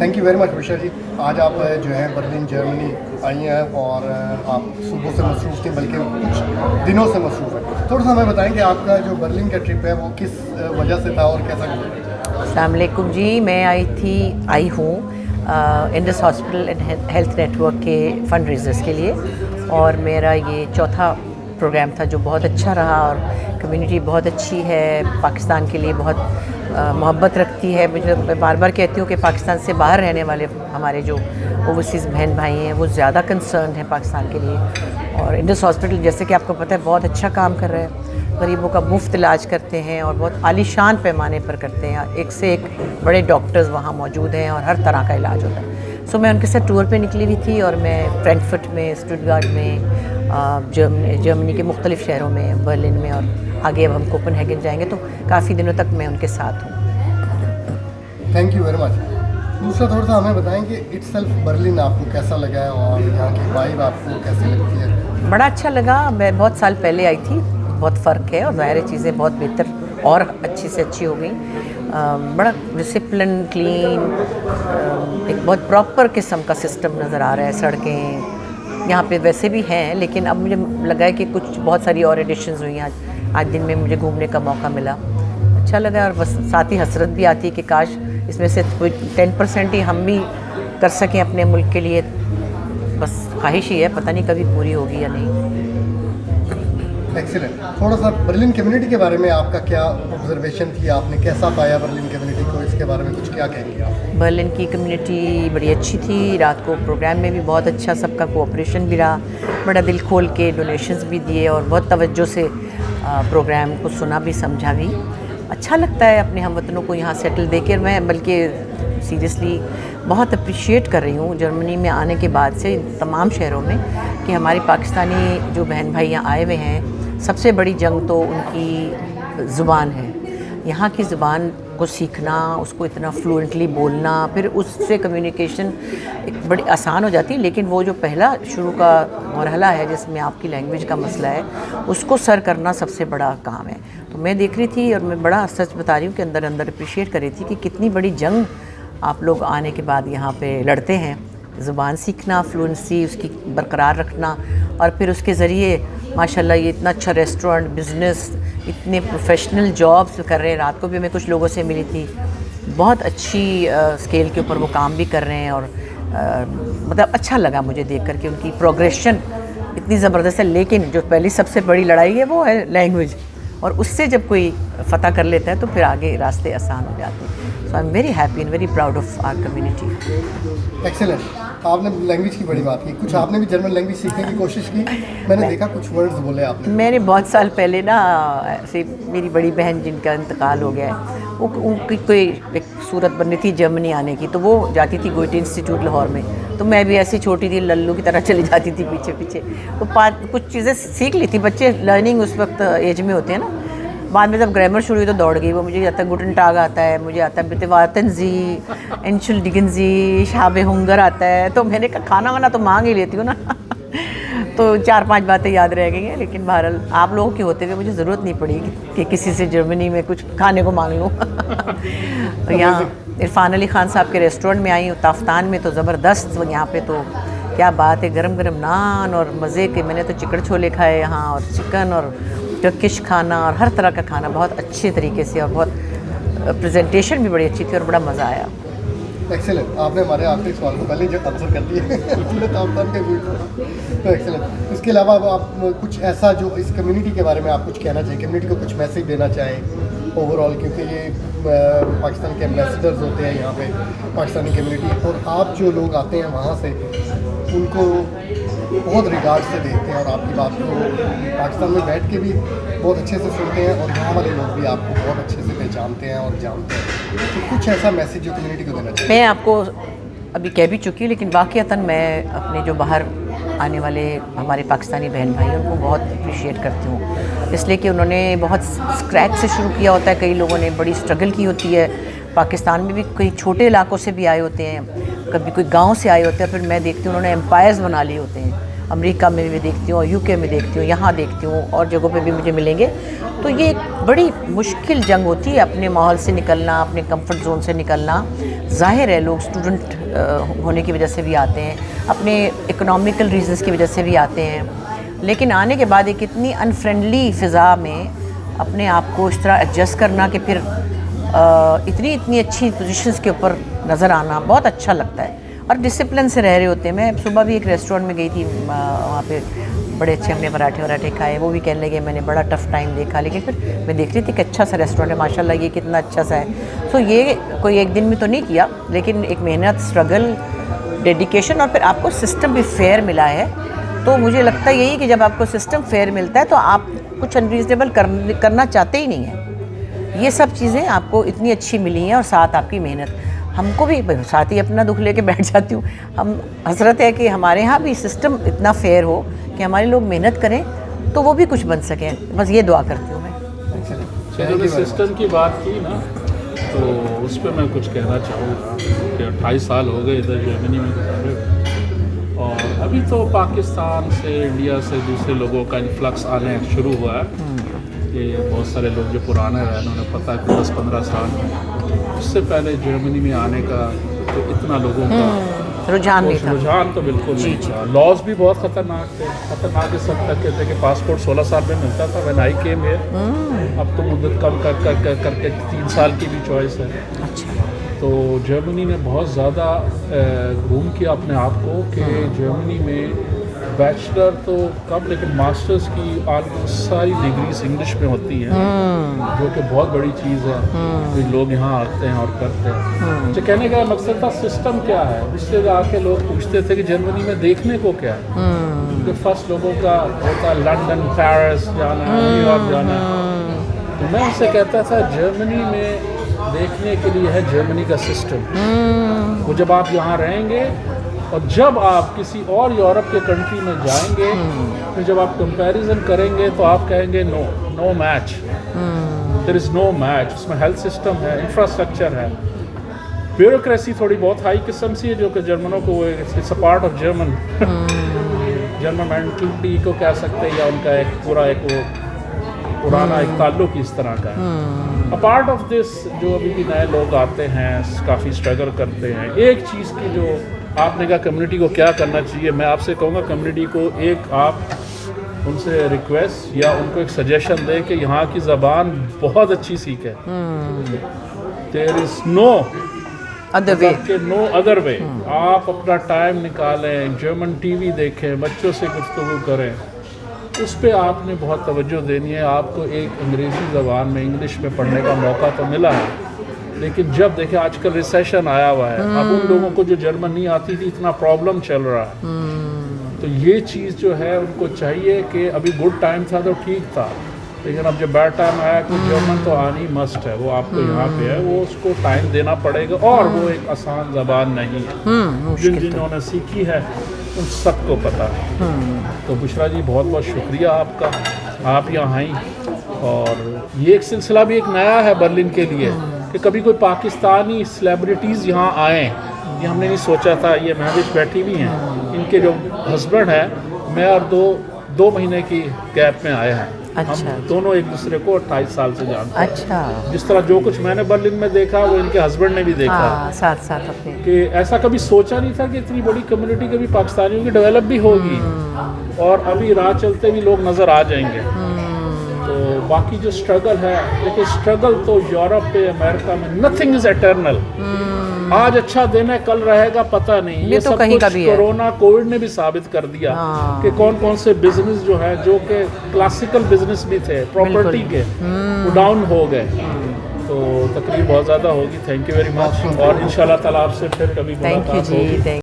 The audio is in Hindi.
थैंक यू वेरी मच विशा जी। आज आप जो है बर्लिन जर्मनी आई हैं और आप सुबह से मसरूफ़ थी, बल्कि कुछ दिनों से मसरूफ़ है। थोड़ा सा हमें बताएं कि आपका जो बर्लिन का ट्रिप है वो किस वजह से था और कैसा गुजरा? अस्सलाम वालेकुम जी। मैं आई हूँ Indus hospital and health network के फंड रेजर्स के लिए, और मेरा ये चौथा प्रोग्राम था जो बहुत अच्छा रहा। और कम्युनिटी बहुत अच्छी है, पाकिस्तान के लिए बहुत मोहब्बत रखती है। मैं बार बार कहती हूँ कि पाकिस्तान से बाहर रहने वाले हमारे जो ओवरसीज़ बहन भाई हैं वो ज़्यादा कंसर्न हैं पाकिस्तान के लिए। और इंडस हॉस्पिटल, जैसे कि आपको पता है, बहुत अच्छा काम कर रहा है। गरीबों का मुफ्त इलाज करते हैं और बहुत आलीशान पैमाने पर करते हैं। एक से एक बड़े डॉक्टर्स वहाँ मौजूद हैं और हर तरह का इलाज होता है। सो मैं उनके साथ टूर पे निकली हुई थी, और मैं फ्रैंकफर्ट में, स्टुटगार्ट में, जर्मनी के मुख्तलिफ़ शहरों में, बर्लिन में, और आगे अब हम कोपेनहेगन जाएंगे। तो काफ़ी दिनों तक मैं उनके साथ हूँ। Thank you very much. दूसरा थोड़ा सा हमें बताएं कि इट्सल्फ बर्लिन आपको कैसा लगा है और यहाँ की वाइब आपको कैसी लगती है? बड़ा अच्छा लगा। मैं बहुत साल पहले आई थी, बहुत फ़र्क है, और ज़ाहिर चीज़ें बहुत बेहतर और अच्छी से अच्छी हो गई। बड़ा डिसिप्लिन, क्लीन, एक बहुत प्रॉपर किस्म का सिस्टम नज़र आ रहा है। सड़कें यहाँ पे वैसे भी हैं, लेकिन अब मुझे लगा है कि कुछ बहुत सारी और एडिशंस हुई हैं। आज दिन में मुझे घूमने का मौका मिला, अच्छा लगा। और बस साथ ही हसरत भी आती है कि काश इसमें से कोई 10% ही हम भी कर सकें अपने मुल्क के लिए। बस ख्वाहिश ही है, पता नहीं कभी पूरी होगी या नहीं। एक्सीलेंट। थोड़ा सा बर्लिन कम्युनिटी के बारे में आपका क्या ऑब्जर्वेशन थी? आपने कैसा पाया बर्लिन कम्युनिटी को? इसके बारे में कुछ क्या कहेंगे आप? बर्लिन की कम्युनिटी बड़ी अच्छी थी। रात को प्रोग्राम में भी बहुत अच्छा सबका कोऑपरेशन भी रहा। बड़ा दिल खोल के डोनेशंस भी दिए और बहुत तवज्जो से प्रोग्राम को सुना भी, समझा भी। अच्छा लगता है अपने हमवतनों को यहाँ सेटल देकर। मैं बल्कि सीरियसली बहुत अप्रिशिएट कर रही हूँ जर्मनी में आने के बाद से तमाम शहरों में, कि हमारे पाकिस्तानी जो बहन भाई यहाँ आए हुए हैं, सबसे बड़ी जंग तो उनकी ज़ुबान है। यहाँ की ज़ुबान को सीखना, उसको इतना फ्लुएंटली बोलना, फिर उससे कम्युनिकेशन एक बड़ी आसान हो जाती है। लेकिन वो जो पहला शुरू का मरहला है जिसमें आपकी लैंग्वेज का मसला है, उसको सर करना सबसे बड़ा काम है। तो मैं देख रही थी, और मैं बड़ा सच बता रही हूँ कि अंदर अंदर अप्रिशिएट कर रही थी कि कितनी बड़ी जंग आप लोग आने के बाद यहाँ पे लड़ते हैं। ज़ुबान सीखना, फ्लुएंसी उसकी बरकरार रखना, और फिर उसके ज़रिए माशाल्लाह ये इतना अच्छा रेस्टोरेंट, बिज़नेस, इतने प्रोफेशनल जॉब्स कर रहे हैं। रात को भी मैं कुछ लोगों से मिली थी, बहुत अच्छी स्केल के ऊपर वो काम भी कर रहे हैं। और मतलब अच्छा लगा मुझे देख कर के उनकी प्रोग्रेशन इतनी ज़बरदस्त है। लेकिन जो पहली सबसे बड़ी लड़ाई है वो है लैंग्वेज, और उससे जब कोई फ़तह कर लेता है तो फिर आगे रास्ते आसान हो जाते हैं। So I am very happy and very proud of our community. Excellent. आपने लैंग्वेज की बड़ी बात की, कुछ आपने भी जर्मन लैंग्वेज सीखने की कोशिश की? मैंने देखा कुछ वर्ड्स बोले आपने। मैंने बहुत साल पहले ना, ऐसे मेरी बड़ी बहन जिनका इंतकाल हो गया है, वो उनकी कोई एक सूरत बननी थी जर्मनी आने की, तो वो जाती थी गोएटे इंस्टीट्यूट लाहौर में। तो मैं भी ऐसी छोटी थी, लल्लू की तरह चली जाती थी पीछे पीछे। तो कुछ चीज़ें सीख ली थी। बच्चे लर्निंग उस वक्त एज में होते हैं ना। बाद में जब ग्रामर शुरू हुई तो दौड़ गई वो। मुझे आता है गुटन टाग आता है, मुझे आता है बितवातन जी, एंशुल डिगन जी, शाबे हुंगर आता है। तो मैंने कहा खाना वाना तो मांग ही लेती हूँ ना तो 4-5 बातें याद रह गई हैं। लेकिन बहरहाल आप लोगों के होते हुए मुझे ज़रूरत नहीं पड़ी कि किसी से जर्मनी में कुछ खाने को मांग लूँ तो यहाँ इरफान अली ख़ान साहब के रेस्टोरेंट में आई हूँ, ताफ्तान में, तो ज़बरदस्त यहाँ पे तो क्या बात है। गरम गरम नान और मज़े के, मैंने तो चिकन छोले खाए यहाँ, और चिकन और टर्किश खाना और हर तरह का खाना बहुत अच्छे तरीके से, और बहुत प्रेजेंटेशन भी बड़ी अच्छी थी और बड़ा मज़ा आया। एक्सीलेंट। आपने हमारे आखिरी सवाल को पहले ही आंसर कर दिए पूरे तामझाम के बीच। तो एक्सीलेंट। इसके अलावा आप कुछ ऐसा जो इस कम्युनिटी के बारे में आप कुछ कहना चाहिए, कम्युनिटी को कुछ मैसेज देना चाहें ओवरऑल, क्योंकि ये पाकिस्तान के एम्बेसडर्स होते हैं यहाँ पे पाकिस्तानी कम्युनिटी, और आप जो लोग आते हैं वहाँ से उनको बहुत रिगार्ड से देखते हैं और आपकी बात को पाकिस्तान में बैठ के भी बहुत अच्छे से सुनते हैं, और यहाँ वाले लोग भी आपको बहुत अच्छे से पहचानते हैं और जानते हैं। तो कुछ ऐसा मैसेज जो कम्युनिटी को देना चाहिए? मैं आपको अभी कह भी चुकी, लेकिन वाक़ईतन मैं अपने जो बाहर आने वाले हमारे पाकिस्तानी बहन भाई हैं उनको बहुत अप्रिशिएट करती हूँ, इसलिए कि उन्होंने बहुत स्क्रैच से शुरू किया होता है। कई लोगों ने बड़ी स्ट्रगल की होती है। पाकिस्तान में भी कई छोटे इलाकों से भी आए होते हैं, कभी कोई गांव से आए होते हैं, फिर मैं देखती हूँ उन्होंने एम्पायर्स बना लिए होते हैं। अमेरिका में भी देखती हूँ और यूके में देखती हूँ, यहाँ देखती हूँ और जगहों पे भी मुझे मिलेंगे। तो ये एक बड़ी मुश्किल जंग होती है, अपने माहौल से निकलना, अपने कंफर्ट जोन से निकलना। ज़ाहिर है लोग स्टूडेंट होने की वजह से भी आते हैं, अपने इकोनॉमिकल रीजंस की वजह से भी आते हैं, लेकिन आने के बाद एक इतनी अनफ्रेंडली फ़िज़ा में अपने आप को इस तरह एडजस्ट करना कि फिर इतनी अच्छी पोजीशंस के ऊपर नज़र आना बहुत अच्छा लगता है और डिसिप्लिन से रह रहे होते हैं। मैं सुबह भी एक रेस्टोरेंट में गई थी, वहाँ पे बड़े अच्छे हमने पराठे खाए, वो भी कहने लगे मैंने बड़ा टफ़ टाइम देखा, लेकिन फिर मैं देख रही थी कि अच्छा सा रेस्टोरेंट है, माशाल्लाह ये कितना अच्छा सा है। तो ये कोई एक दिन में तो नहीं किया, लेकिन एक मेहनत, स्ट्रगल, डेडिकेशन और फिर आपको सिस्टम भी फेयर मिला है। तो मुझे लगता है यही कि जब आपको सिस्टम फेयर मिलता है तो आप कुछ अनरीजनेबल करना चाहते ही नहीं हैं। ये सब चीज़ें आपको इतनी अच्छी मिली हैं और साथ आपकी मेहनत। हमको भी साथ ही अपना दुख लेके बैठ जाती हूँ। हम हसरत है कि हमारे यहाँ भी सिस्टम इतना फेयर हो कि हमारे लोग मेहनत करें तो वो भी कुछ बन सकें, बस ये दुआ करती हूँ मैं। जो सिस्टम की बात की ना, तो उस पर मैं कुछ कहना चाहूँगा कि 28 साल हो गए इधर जर्मनी में गुजारे, और अभी तो पाकिस्तान से, इंडिया से दूसरे लोगों का इन्फ्लक्स आने शुरू हुआ है। कि बहुत सारे लोग जो पुराने रहे उन्होंने पता है कि 10-15 साल में, उससे पहले जर्मनी में आने का तो इतना लोगों का रुझान नहीं था। रुझान तो बिल्कुल नहीं था। लॉज भी बहुत ख़तरनाक थे, ख़तरनाक इस हद तक कहते कि पासपोर्ट 16 साल में मिलता था व्हेन आई केम हियर। अब तो मुद्दत कम करके 3 साल की भी चॉइस है। अच्छा। तो जर्मनी ने बहुत ज़्यादा घूम किया अपने आप को कि जर्मनी में बैचलर तो कम लेकिन मास्टर्स की ऑलमोस्ट सारी डिग्रीज इंग्लिश में होती हैं, जो कि बहुत बड़ी चीज़ है। तो लोग यहाँ आते हैं और करते हैं। जो कहने का मकसद था सिस्टम क्या है, उससे आके लोग पूछते थे कि जर्मनी में देखने को क्या है। क्योंकि फर्स्ट लोगों का होता है लंदन, पेरिस जाना है, न्यूयॉर्क जाना है। तो मैं उनसे कहता था जर्मनी में देखने के लिए है जर्मनी का सिस्टम। वो जब आप यहाँ रहेंगे और जब आप किसी और यूरोप के कंट्री में जाएंगे, फिर जब आप कंपैरिजन करेंगे तो आप कहेंगे no match, there is no match. उसमें हेल्थ सिस्टम है, इंफ्रास्ट्रक्चर है, ब्यूरोक्रेसी थोड़ी बहुत हाई किस्म सी है, जो कि जर्मनों को it's a part of German mentality को कह सकते हैं, या उनका एक पूरा एक वो पुराना एक ताल्लुक इस तरह का है। अ पार्ट ऑफ दिस जो अभी भी नए लोग आते हैं काफ़ी स्ट्रगल करते हैं। एक चीज़ की जो आपने कहा कम्युनिटी को क्या करना चाहिए, मैं आपसे कहूँगा कम्युनिटी को एक आप उनसे रिक्वेस्ट या उनको एक सजेशन दें कि यहाँ की ज़बान बहुत अच्छी सीखें। There is no other way. आप अपना टाइम निकालें, जर्मन टीवी देखें, बच्चों से गुफ्तगू करें, उस पर आपने बहुत तवज्जो देनी है। आपको एक अंग्रेज़ी ज़बान में, इंग्लिश में पढ़ने का मौका तो मिला है, लेकिन जब देखें आजकल रिसेशन आया हुआ है, अब उन लोगों को जो जर्मन नहीं आती थी, इतना प्रॉब्लम चल रहा है। तो ये चीज़ जो है उनको चाहिए कि अभी गुड टाइम था तो ठीक था, लेकिन अब जब बैड टाइम आया कि जर्मन तो आनी मस्ट है, वो आपको यहाँ पे है, वो उसको टाइम देना पड़ेगा। और वो एक आसान ज़बान नहीं है, जिन्होंने सीखी है उन सबको पता है। तो बुशरा जी बहुत बहुत शुक्रिया आपका, आप यहाँ आई। और ये एक सिलसिला भी एक नया है बर्लिन के लिए कि कभी कोई पाकिस्तानी सेलिब्रिटीज़ यहाँ आए, ये हमने नहीं सोचा था। ये महविश बैठी भी हैं, इनके जो हस्बैंड है, मैं और दो महीने की गैप में आए हैं। अच्छा। हम दोनों एक दूसरे को 28 साल से जानते हैं। अच्छा। जिस तरह जो कुछ मैंने बर्लिन में देखा वो इनके हस्बैंड ने भी देखा। साथ साथ अपने कि ऐसा कभी सोचा नहीं था कि इतनी बड़ी कम्युनिटी कभी पाकिस्तानियों की डेवलप भी होगी, और अभी राह चलते भी लोग नज़र आ जाएंगे। तो बाकी जो स्ट्रगल है, देखिए स्ट्रगल तो यूरोप पे, अमेरिका में नथिंग इज एटर्नल। आज अच्छा दिन है, कल रहेगा पता नहीं। ये तो सब कुछ कोरोना कोविड ने भी साबित कर दिया कि कौन कौन से बिजनेस जो है, जो कि क्लासिकल बिजनेस भी थे प्रॉपर्टी के, वो डाउन हो गए। तो तकलीफ बहुत ज़्यादा होगी। थैंक यू वेरी मच, और इंशाल्लाह ताला आपसे फिर कभी मुलाकात होगी।